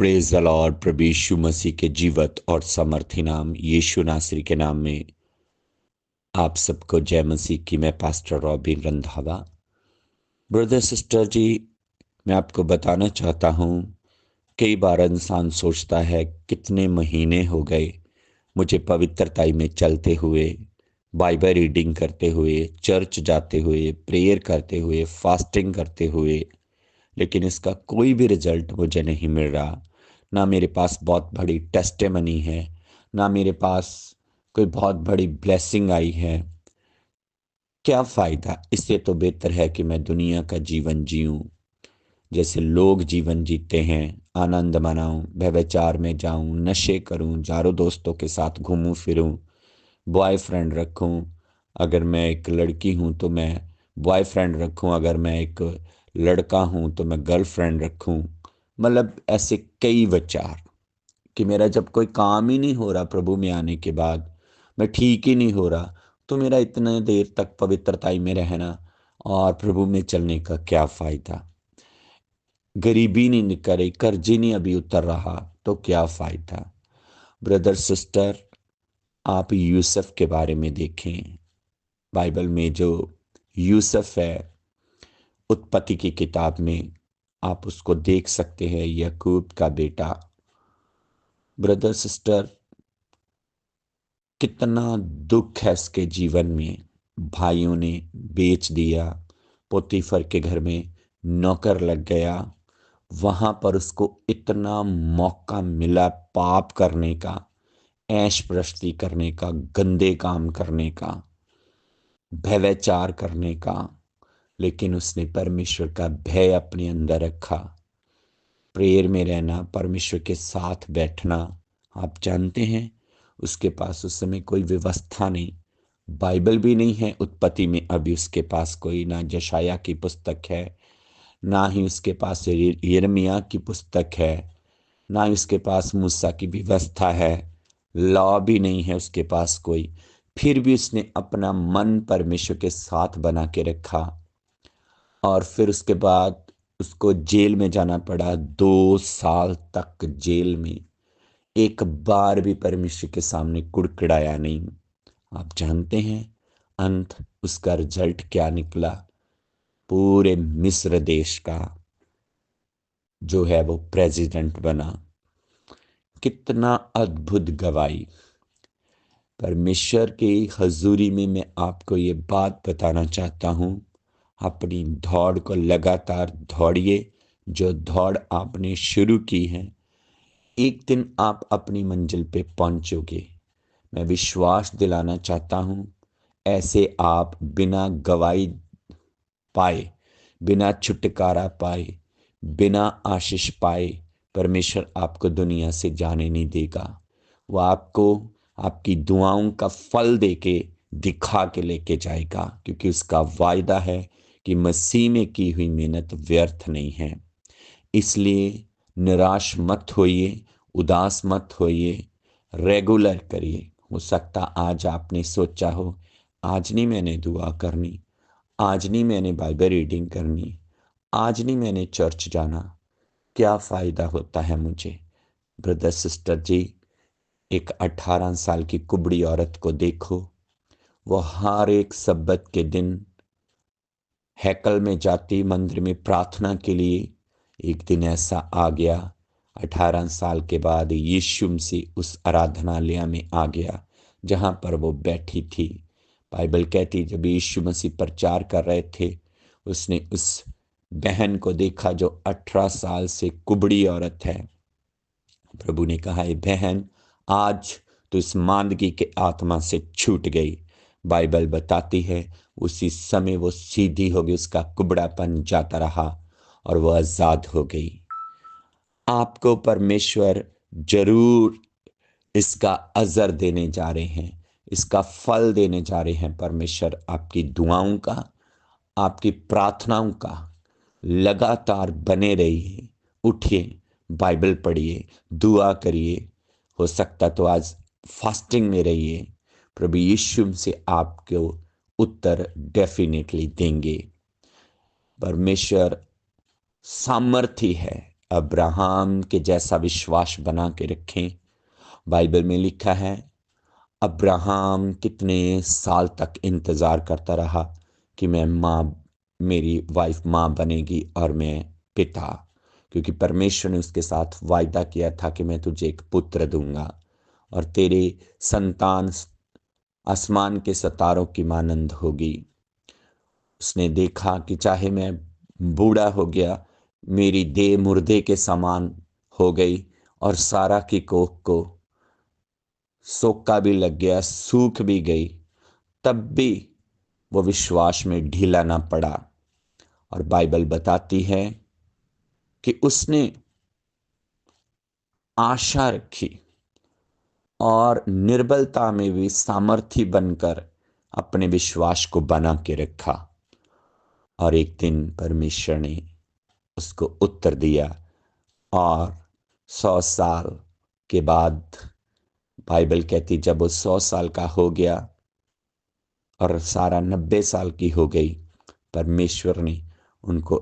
Praise the lord. प्रभु यीशु मसीह के जीवत और समर्थी नाम यीशु नासरी के नाम में आप सबको जय मसीह की। मैं pastor Robin Randhawa. Brother sister ji, मैं आपको बताना चाहता हूँ, कई बार इंसान सोचता है कितने महीने हो गए मुझे पवित्रताई में चलते हुए, बाइबल रीडिंग करते हुए, चर्च जाते हुए, प्रेयर करते हुए, फास्टिंग करते हुए, लेकिन इसका कोई भी रिजल्ट मुझे नहीं मिल रहा। ना मेरे पास बहुत बड़ी टेस्टिमनी है, ना मेरे पास कोई बहुत बड़ी ब्लेसिंग आई है। क्या फ़ायदा? इससे तो बेहतर है कि मैं दुनिया का जीवन जीऊँ जैसे लोग जीवन जीते हैं, आनंद मनाऊं, व्यभिचार में जाऊं, नशे करूं, यारों दोस्तों के साथ घूमूं फिरूं, बॉयफ्रेंड रखूं। अगर मैं एक लड़की हूं तो मैं बॉयफ्रेंड रखूं, अगर मैं एक लड़का हूं तो मैं गर्लफ्रेंड रखूं। मतलब ऐसे कई विचार कि मेरा जब कोई काम ही नहीं हो रहा प्रभु में आने के बाद, मैं ठीक ही नहीं हो रहा, तो मेरा इतने देर तक पवित्रताई में रहना और प्रभु में चलने का क्या फ़ायदा? गरीबी नहीं निकल रही, कर्ज ही नहीं अभी उतर रहा, तो क्या फ़ायदा? ब्रदर सिस्टर, आप यूसुफ के बारे में देखें। बाइबल में जो यूसुफ है, उत्पत्ति की किताब में आप उसको देख सकते हैं, याकूब का बेटा। ब्रदर सिस्टर, कितना दुख है उसके जीवन में। भाइयों ने बेच दिया, पोतीफर के घर में नौकर लग गया। वहां पर उसको इतना मौका मिला पाप करने का, ऐश प्रस्ती करने का, गंदे काम करने का, व्यभिचार करने का, लेकिन उसने परमेश्वर का भय अपने अंदर रखा। प्रेयर में रहना, परमेश्वर के साथ बैठना। आप जानते हैं, उसके पास उस समय कोई व्यवस्था नहीं, बाइबल भी नहीं है उत्पत्ति में अभी उसके पास कोई, ना यशाया की पुस्तक है, ना ही उसके पास यिर्मयाह की पुस्तक है, ना ही उसके पास मूसा की व्यवस्था है, लॉ भी नहीं है उसके पास कोई। फिर भी उसने अपना मन परमेश्वर के साथ बना के रखा, और फिर उसके बाद उसको जेल में जाना पड़ा। 2 साल तक जेल में, एक बार भी परमेश्वर के सामने कुड़कुड़ाया नहीं। आप जानते हैं अंत उसका रिजल्ट क्या निकला? पूरे मिस्र देश का जो है वो प्रेसिडेंट बना। कितना अद्भुत गवाही! परमेश्वर की हजूरी में मैं आपको ये बात बताना चाहता हूँ, अपनी दौड़ को लगातार दौड़िए। जो दौड़ आपने शुरू की है, एक दिन आप अपनी मंजिल पे पहुंचोगे। मैं विश्वास दिलाना चाहता हूँ, ऐसे आप बिना गवाही पाए, बिना छुटकारा पाए, बिना आशीष पाए, परमेश्वर आपको दुनिया से जाने नहीं देगा। वो आपको आपकी दुआओं का फल देके दिखा के लेके जाएगा, क्योंकि उसका वायदा है कि मसीह में की हुई मेहनत व्यर्थ नहीं है। इसलिए निराश मत होइए, उदास मत होइए, रेगुलर करिए। हो सकता आज आपने सोचा हो, आज नहीं मैंने दुआ करनी, आज नहीं मैंने बाइबल रीडिंग करनी, आज नहीं मैंने चर्च जाना, क्या फ़ायदा होता है मुझे? ब्रदर सिस्टर जी, एक 18 साल की कुबड़ी औरत को देखो। वो हर एक सब्बत के दिन हैकल में जाती, मंदिर में प्रार्थना के लिए। एक दिन ऐसा आ गया, 18 साल के बाद यीशु मसीह उस आराधनालय में आ गया जहाँ पर वो बैठी थी। बाइबल कहती जब यीशु मसीह प्रचार कर रहे थे, उसने उस बहन को देखा जो 18 साल से कुबड़ी औरत है। प्रभु ने कहा, ये बहन, आज तो इस मांदगी के आत्मा से छूट गई। बाइबल बताती है उसी समय वो सीधी हो गई, उसका कुबड़ापन जाता रहा और वह आजाद हो गई। आपको परमेश्वर जरूर इसका अजर देने जा रहे हैं, इसका फल देने जा रहे हैं। परमेश्वर आपकी दुआओं का, आपकी प्रार्थनाओं का लगातार बने रहिए। उठिए, बाइबल पढ़िए, दुआ करिए। हो सकता तो आज फास्टिंग में रहिए। प्रभु यीशु से आपको उत्तर डेफिनेटली देंगे। परमेश्वर सामर्थी है अब्राहम के जैसा विश्वास बना के रखें। बाइबल में लिखा है अब्राहम कितने साल तक इंतज़ार करता रहा कि मैं माँ मेरी वाइफ माँ बनेगी और मैं पिता, क्योंकि परमेश्वर ने उसके साथ वायदा किया था कि मैं तुझे एक पुत्र दूंगा और तेरे संतान आसमान के सितारों की मानंद होगी। उसने देखा कि चाहे मैं बूढ़ा हो गया, मेरी देह मुर्दे के समान हो गई और सारा की कोख को सोका भी लग गया, सूख भी गई, तब भी वो विश्वास में ढीला ना पड़ा। और बाइबल बताती है कि उसने आशा रखी और निर्बलता में भी सामर्थी बनकर अपने विश्वास को बना के रखा। और एक दिन परमेश्वर ने उसको उत्तर दिया और 100 साल के बाद बाइबल कहती जब वो 100 साल का हो गया और सारा 90 साल की हो गई, परमेश्वर ने उनको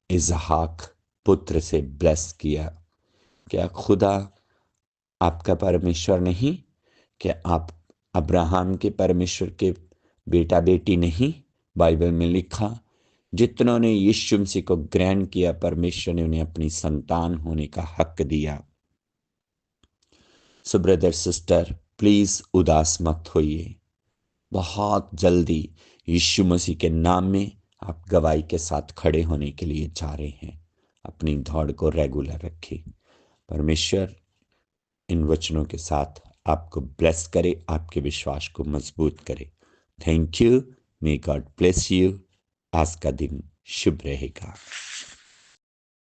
इसहाक पुत्र से ब्लेस किया। क्या खुदा आपका परमेश्वर नहीं? क्या आप अब्राहम के परमेश्वर के बेटा बेटी नहीं? बाइबल में लिखा जितनों ने यीशु मसीह को ग्रहण किया, परमेश्वर ने उन्हें अपनी संतान होने का हक दिया। सो ब्रदर सिस्टर, प्लीज उदास मत होइए। बहुत जल्दी यीशु मसीह के नाम में आप गवाही के साथ खड़े होने के लिए जा रहे हैं। अपनी दौड़ को रेगुलर रखें। परमेश्वर इन वचनों के साथ आपको ब्लेस करे, आपके विश्वास को मजबूत करे। Thank you. May God bless you. आज का दिन शुभ रहेगा।